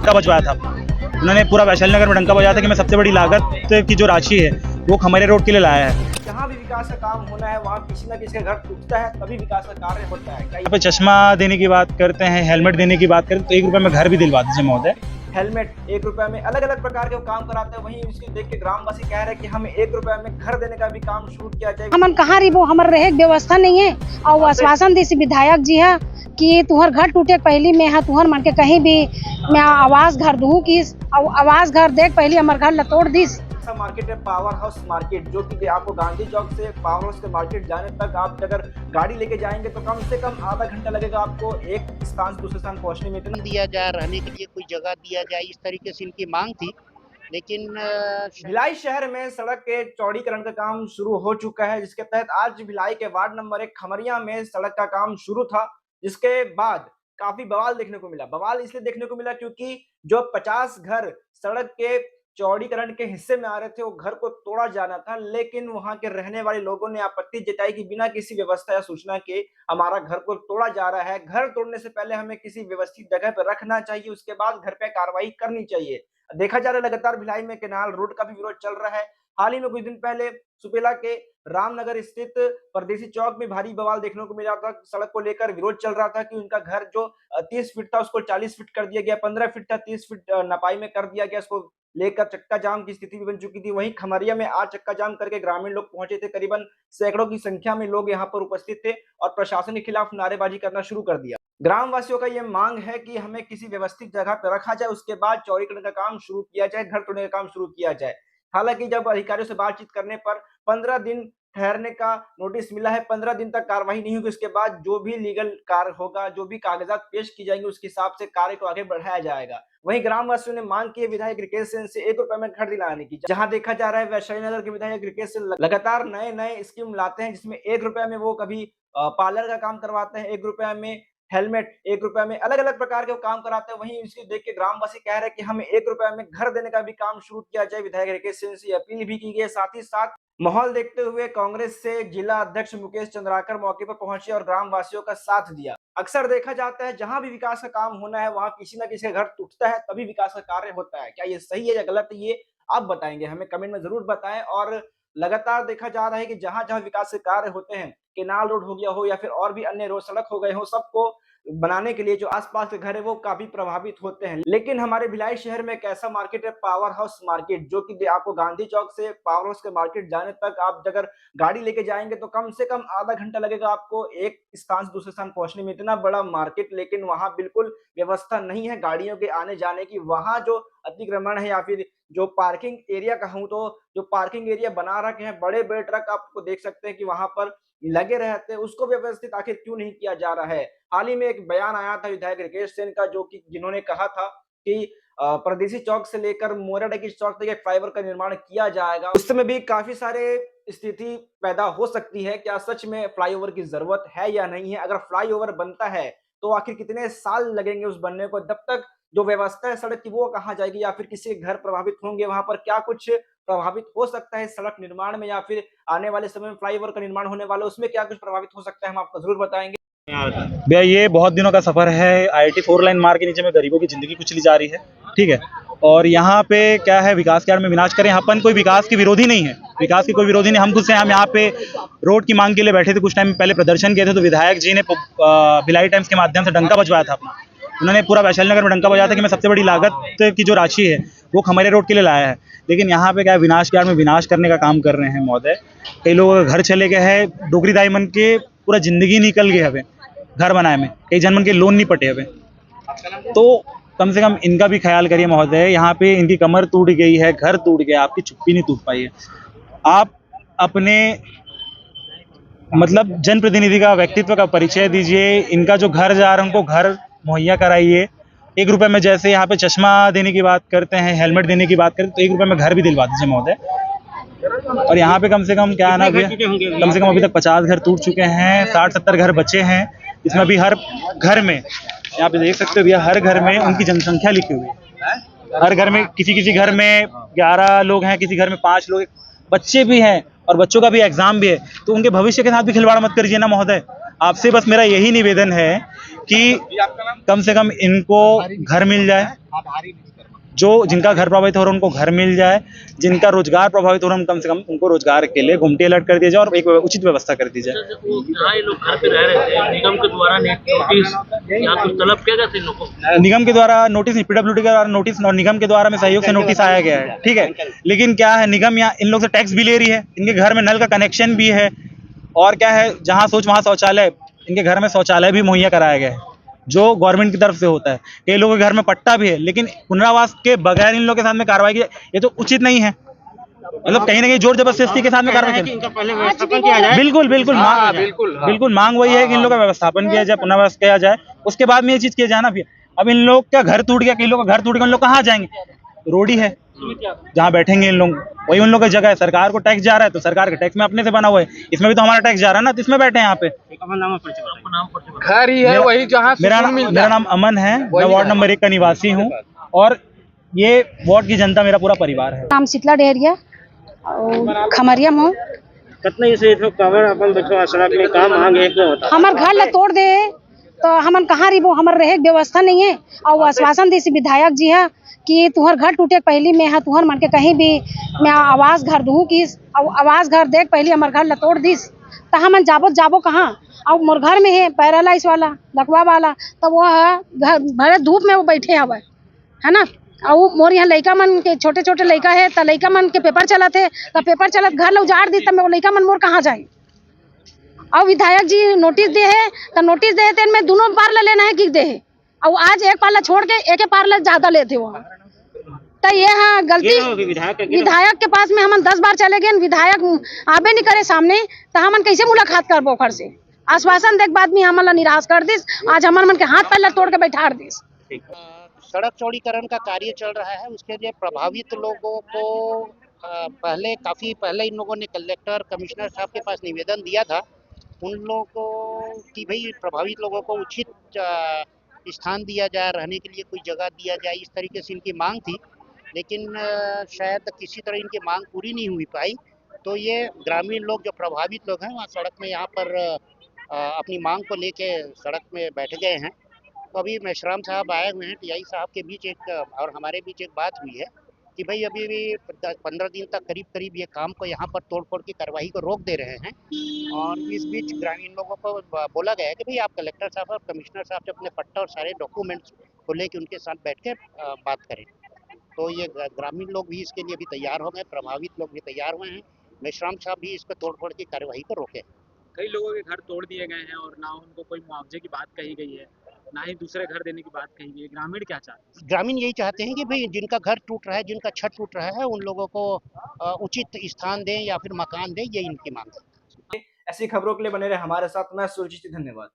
डंका बजवाया था। उन्होंने पूरा वैशाली नगर में डंका बजाया था कि मैं सबसे बड़ी लागत की जो राशि है वो खमरिया रोड के लिए लाया है। जहाँ भी विकास का काम होना है वहाँ किसी न किसी का घर टूटता है, तभी विकास का कार्य होता है। यहाँ पे चश्मा देने की बात करते हैं, हेलमेट देने की बात करते हैं, तो 1 रुपये में घर भी दिलवा दीजिए महोदय। हेलमेट 1 रुपये में, अलग अलग प्रकार के काम कराते हैं। वहीं इसको देख के ग्रामवासी कह रहे हैं कि हमें 1 रुपये में घर देने का भी काम शुरू किया जाए। हमन कहाँ रही वो हमारे रहे के व्यवस्था नहीं है और वो आश्वासन दी विधायक जी है कि तुहर घर टूटे पहली में है तुहर मन के कहीं भी मैं आवास घर दूँ कि आवास घर देख पहली हमारे घर लतोड़ दी। मार्केट है पावर हाउस मार्केट, जो कि आपको गांधी चौक से पावर हाउस के मार्केट जाने तक आप अगर गाड़ी लेके जाएंगे तो कम से कम आधा घंटा लगेगा आपको एक स्थान से दूसरे स्थान पहुंचने में। इतना दिया जाए, रहने के लिए कोई जगह दिया जाए, इस तरीके से इनकी मांग थी। लेकिन भिलाई शहर में सड़क के चौड़ीकरण का काम शुरू हो चुका है, जिसके तहत आज भिलाई के वार्ड नंबर 1 खमरिया में सड़क का काम शुरू था, जिसके बाद काफी बवाल देखने को मिला। बवाल इसलिए देखने को मिला क्योंकि जो 50 घर सड़क के चौड़ीकरण के हिस्से में आ रहे थे वो घर को तोड़ा जाना था, लेकिन वहां के रहने वाले लोगों ने आपत्ति जताई कि बिना किसी व्यवस्था या सूचना के हमारा घर को तोड़ा जा रहा है। घर तोड़ने से पहले हमें किसी व्यवस्थित जगह पर रखना चाहिए, उसके बाद घर पे कार्रवाई करनी चाहिए। देखा जा रहा है लगातार भिलाई में केनाल रोड का भी विरोध चल रहा है। हाल ही में कुछ दिन पहले सुपेला के रामनगर स्थित परदेसी चौक में भारी बवाल देखने को मिला था। सड़क को लेकर विरोध चल रहा था कि उनका घर जो 30 फीट था उसको 40 फीट कर दिया गया, 15 फीट था 30 फीट नपाई में कर दिया गया। इसको लेकर चक्का जाम की स्थिति भी बन चुकी थी। वहीं खमरिया में आज चक्का जाम करके ग्रामीण लोग पहुंचे थे, करीबन सैकड़ों की संख्या में लोग यहां पर उपस्थित थे और प्रशासन के खिलाफ नारेबाजी करना शुरू कर दिया। ग्रामवासियों का यह मांग है कि हमें किसी व्यवस्थित जगह पर रखा जाए, उसके बाद चौड़ीकरण का काम शुरू किया जाए, घर तोड़ने का काम शुरू किया जाए। हालांकि जब अधिकारियों से बातचीत करने पर 15 दिन ठहरने का नोटिस मिला है, 15 दिन तक कार्रवाई नहीं होगी, उसके बाद जो भी लीगल कार्य होगा, जो भी कागजात पेश की जाएंगे उसके हिसाब से कार्य को आगे बढ़ाया जाएगा। वहीं ग्रामवासियों ने मांग की है विधायक रिकेश सेन से 1 रुपए में घर दिलाने की। जहां देखा जा रहा है वैशाली नगर के विधायक रिकेश सेन लगातार नए नए स्कीम लाते हैं, जिसमें 1 रुपए में वो कभी पार्लर का काम करवाते हैं, 1 रुपए में हेलमेट, 1 रुपए में अलग अलग प्रकार के काम कराते हैं। वहीं इसको देख के ग्रामवासी कह रहे हैं कि हमें 1 रुपए में घर देने का भी काम शुरू किया जाए। विधायक रिकेश सिंह से अपील भी की गई। साथ ही साथ माहौल देखते हुए कांग्रेस से जिला अध्यक्ष मुकेश चंद्राकर मौके पर पहुंचे और ग्रामवासियों का साथ दिया। अक्सर देखा जाता है जहां भी विकास का काम होना है वहां किसी न किसी का घर टूटता है, तभी विकास का कार्य होता है। क्या ये सही है या गलत है, ये आप बताएंगे, हमें कमेंट में जरूर बताएं। और लगातार देखा जा रहा है कि जहां जहां विकास के कार्य होते हैं, केनाल रोड हो गया हो या फिर और भी अन्य रोड सड़क हो गए हो, सबको बनाने के लिए जो आसपास के घर है वो काफी प्रभावित होते हैं। लेकिन हमारे भिलाई शहर में एक ऐसा मार्केट है पावर हाउस मार्केट, जो कि आपको गांधी चौक से पावर हाउस के मार्केट जाने तक आप अगर गाड़ी लेके जाएंगे तो कम से कम आधा घंटा लगेगा आपको एक स्थान से दूसरे स्थान पहुंचने में। इतना बड़ा मार्केट, लेकिन वहां बिल्कुल व्यवस्था नहीं है गाड़ियों के आने जाने की। वहां जो अतिक्रमण है या फिर जो पार्किंग एरिया कहूं तो जो पार्किंग एरिया बना रखे हैं, बड़े बड़े ट्रक आपको देख सकते हैं कि वहां पर लगे रहते हैं, उसको व्यवस्थित आखिर क्यों नहीं किया जा रहा है। हाल ही में एक बयान आया था विधायक रिकेश सेन का, जो कि जिन्होंने कहा था कि परदेसी चौक से लेकर मोराडा चौक तक एक फ्लाईओवर का निर्माण किया जाएगा। उस समय भी काफी सारे स्थिति पैदा हो सकती है, क्या सच में फ्लाईओवर की जरूरत है या नहीं है। अगर फ्लाईओवर बनता है तो आखिर कितने साल लगेंगे उस बनने को, जब तक जो व्यवस्था है सड़क की वो कहाँ जाएगी, या फिर किसी घर प्रभावित होंगे, वहां पर क्या कुछ प्रभावित हो सकता है सड़क निर्माण में, या फिर आने वाले समय में फ्लाईओवर का निर्माण होने वाला उसमें क्या कुछ प्रभावित हो सकता है, हम आपको जरूर बताएंगे। भैया ये बहुत दिनों का सफर है। IIT 4 लाइन मार्ग के नीचे में गरीबों की जिंदगी कुचली जा रही है, ठीक है। और यहाँ पे क्या है, विकास के आड़ में विनाश करें। अपन कोई विकास के विरोधी नहीं है, विकास के कोई विरोधी नहीं, हम खुद से हम यहाँ पे रोड की मांग के लिए बैठे थे। कुछ टाइम पहले प्रदर्शन किए थे तो विधायक जी ने भिलाई टाइम्स के माध्यम से डंका बजवाया था अपना। उन्होंने पूरा वैशाली नगर में डंका बजाया था कि मैं सबसे बड़ी लागत की जो राशि है वो खमरिया रोड के लिए लाया है। लेकिन यहाँ पे क्या है, विनाश के आड़ में विनाश करने का काम कर रहे हैं महोदय। कई लोगों का घर चले गए हैं, डोगरी दाई मन के पूरा जिंदगी निकल गई हमें घर बनाए में, कई जनमन के लोन नहीं पटे हमें। तो कम से कम इनका भी ख्याल करिए महोदय। यहाँ पे इनकी कमर टूट गई है, घर टूट गया, आपकी चुप्पी नहीं टूट पाई है। आप अपने मतलब जनप्रतिनिधि का व्यक्तित्व का परिचय दीजिए। इनका जो घर जा रहा है उनको घर मुहैया कराइए। 1 रुपये में, जैसे यहाँ पे चश्मा देने की बात करते हैं, हेलमेट देने की बात करते हैं, तो 1 रुपये में घर भी दिलवा दीजिए महोदय। और यहाँ पे कम से कम क्या ना भैया, कम से कम अभी तक 50 घर टूट चुके हैं, 60-70 घर बचे हैं। इसमें अभी हर घर में, यहाँ पे देख सकते हो भैया, हर घर में उनकी जनसंख्या लिखी हुई है। हर घर में किसी घर में 11 लोग हैं, किसी घर में 5 लोग, बच्चे भी हैं और बच्चों का भी एग्जाम भी है। तो उनके भविष्य के साथ भी खिलवाड़ मत करिए ना महोदय। आपसे बस मेरा यही निवेदन है कि कम से कम इनको घर मिल जाए, जो जिनका घर प्रभावित हो रहा है उनको घर मिल जाए, जिनका रोजगार प्रभावित हो रहा है कम से कम उनको रोजगार के लिए घुमटी अलर्ट कर दिया जाए और एक उचित व्यवस्था कर दी जाए। जहाँ ये लोग घर पे रह रहे थे, निगम के द्वारा नोटिस या कुछ तलब किया गया था इन लोगों को? निगम के द्वारा नोटिस, पीडब्ल्यूडी के द्वारा नोटिस और निगम के द्वारा में सहयोग से नोटिस आया गया है, ठीक है। लेकिन क्या है, निगम यहाँ इन लोग से टैक्स भी ले रही है, इनके घर में नल का कनेक्शन भी है, और क्या है, जहाँ सोच वहाँ शौचालय, इनके घर में शौचालय भी मुहैया कराया गया है जो गवर्नमेंट की तरफ से होता है। कई लोगों के घर में पट्टा भी है, लेकिन पुनरावास के बगैर इन लोगों के साथ में कार्रवाई की, ये तो उचित नहीं है। मतलब कहीं ना कहीं जोर जबरदस्ती के साथ में कार्रवाई करें। बिल्कुल बिल्कुल बिल्कुल मांग वही है कि इन लोगों का व्यवस्थापन किया जाए, पुनर्वास किया जाए, उसके बाद में ये चीज किया जाए ना। फिर अब इन लोग का घर टूट गया, कई लोग का घर टूट गया, उन लोग कहाँ जाएंगे? रोड ही है जहाँ बैठेंगे इन लोग, वही उन लोग की जगह है। सरकार को टैक्स जा रहा है तो सरकार के टैक्स में अपने से बना हुआ है, इसमें भी तो हमारा टैक्स जा रहा है ना, तो इसमें बैठे हैं यहाँ पे। घर ही है वही जहाँ मेरा नाम अमन है, मैं वार्ड नंबर 1 का निवासी हूँ और ये वार्ड की जनता मेरा पूरा परिवार है। नाम शीतला डेहरिया और खमरिया में कितना से कवर अपन बचवा सड़क में काम आगे एक होता हमार घर ला तोड़ दे तो हमन कहाँ रही, हमार रहे के व्यवस्था नहीं है। और वो आश्वासन दी विधायक जी है कि तुहर घर टूटे पहली में है, तुहर मन के कहीं भी मैं आवास घर दूँ कि आवास घर देख पहली हमार घर ला तोड़ दिस, तो हमन जाबो कहाँ? और मोर घर में है पैरालाइज वाला, लकवा वाला, तो वो है घर भरे धूप में वो बैठे हवे है ना। और मोर यहाँ लड़का मन के छोटे छोटे लड़का है, तो लड़का मन के पेपर चलत है, तो पेपर चलत घर ला उजाड़ दी, तब लड़का मन मोर कहाँ जाए? और विधायक जी नोटिस दे है, तो नोटिस दे है मैं दोनों पार्ला लेना है कि दे है, और आज एक पार्ला छोड़ के एक पार्ला ज्यादा लेते हो, तो ये है गलती विधायक के पास में। हम 10 बार चले गए, विधायक आबे नहीं करे सामने, तो हमन कैसे मुलाकात करबो? ओखर से आश्वासन देख बाद में हमन निराश कर दिस, आज हमन मन के हाथ पैर तोड़ के बैठा दिस। सड़क चौड़ीकरण का कार्य चल रहा है, उसके लिए प्रभावित लोगों को काफी पहले इन लोगों ने कलेक्टर कमिश्नर साहब के पास निवेदन दिया था उन लोगों को कि भाई प्रभावित लोगों को उचित स्थान दिया जाए, रहने के लिए कोई जगह दिया जाए, इस तरीके से इनकी मांग थी। लेकिन शायद किसी तरह इनकी मांग पूरी नहीं हुई पाई, तो ये ग्रामीण लोग जो प्रभावित लोग हैं वहाँ सड़क में यहाँ पर अपनी मांग को लेके सड़क में बैठ गए हैं। तो अभी मेश्राम साहब आए हुए हैं, टीआई साहब के बीच और हमारे बीच एक बात हुई है कि भाई अभी भी 15 दिन तक करीब ये काम को यहाँ पर तोड़फोड़ की कार्रवाई को रोक दे रहे हैं। और इस बीच ग्रामीण लोगों को बोला गया है कि भाई आप कलेक्टर साहब और कमिश्नर साहब से अपने पट्टा और सारे डॉक्यूमेंट्स को लेकर उनके साथ बैठ के बात करें। तो ये ग्रामीण लोग भी इसके लिए भी तैयार हो गए, प्रभावित लोग भी तैयार हुए हैं, मेश्राम साहब भी इस पर तोड़फोड़ की कार्रवाई को रोके। कई लोगों के घर तोड़ दिए गए हैं और ना उनको कोई मुआवजे की बात कही गई है, ना ही दूसरे घर देने की बात कही गई है। ग्रामीण क्या चाहते हैं? ग्रामीण यही चाहते हैं कि भाई जिनका घर टूट रहा है, जिनका छत टूट रहा है, उन लोगों को उचित स्थान दें या फिर मकान दें, ये इनकी मांग है। ऐसी खबरों के लिए बने रहे हमारे साथ। मैं सुरजीत, धन्यवाद।